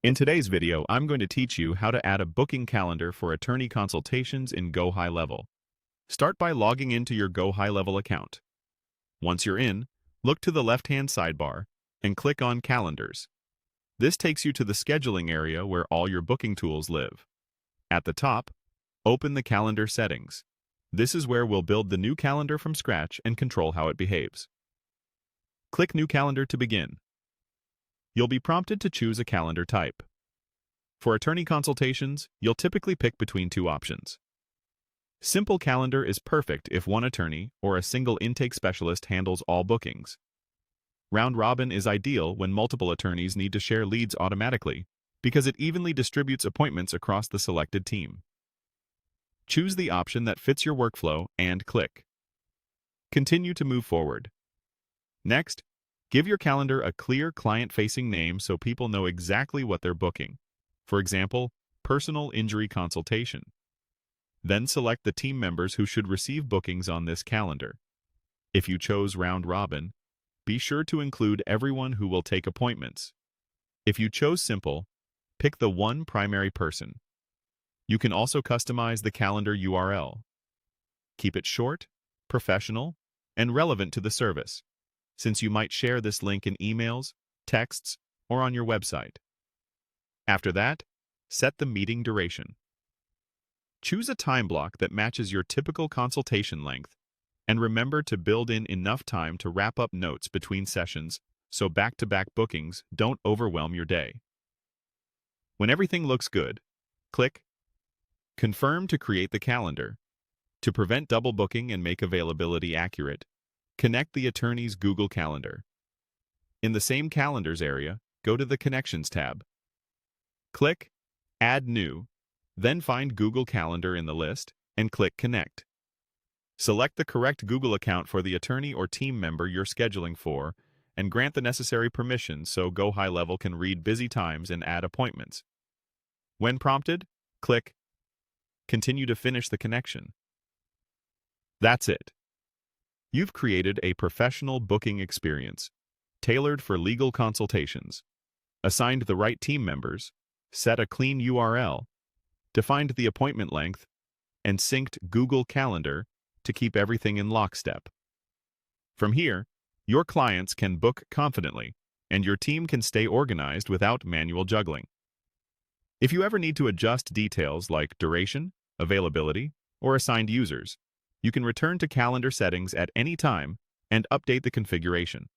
In today's video, I'm going to teach you how to add a booking calendar for attorney consultations in GoHighLevel. Start by logging into your GoHighLevel account. Once you're in, look to the left-hand sidebar and click on Calendars. This takes you to the scheduling area where all your booking tools live. At the top, open the calendar settings. This is where we'll build the new calendar from scratch and control how it behaves. Click New Calendar to begin. You'll be prompted to choose a calendar type. For attorney consultations, you'll typically pick between two options. Simple calendar is perfect if one attorney or a single intake specialist handles all bookings. Round robin is ideal when multiple attorneys need to share leads automatically because it evenly distributes appointments across the selected team. Choose the option that fits your workflow and click. Continue to move forward. Next, give your calendar a clear client-facing name so people know exactly what they're booking. For example, personal injury consultation. Then select the team members who should receive bookings on this calendar. If you chose round robin, be sure to include everyone who will take appointments. If you chose simple, pick the one primary person. You can also customize the calendar URL. Keep it short, professional, and relevant to the service, since you might share this link in emails, texts, or on your website. After that, set the meeting duration. Choose a time block that matches your typical consultation length, and remember to build in enough time to wrap up notes between sessions so back-to-back bookings don't overwhelm your day. When everything looks good, click Confirm to create the calendar. To prevent double booking and make availability accurate, connect the attorney's Google Calendar. In the same Calendars area, go to the Connections tab. Click Add New, then find Google Calendar in the list and click Connect. Select the correct Google account for the attorney or team member you're scheduling for and grant the necessary permissions so GoHighLevel can read busy times and add appointments. When prompted, click Continue to finish the connection. That's it. You've created a professional booking experience, tailored for legal consultations, assigned the right team members, set a clean URL, defined the appointment length, and synced Google Calendar to keep everything in lockstep. From here, your clients can book confidently, and your team can stay organized without manual juggling. If you ever need to adjust details like duration, availability, or assigned users, you can return to calendar settings at any time and update the configuration.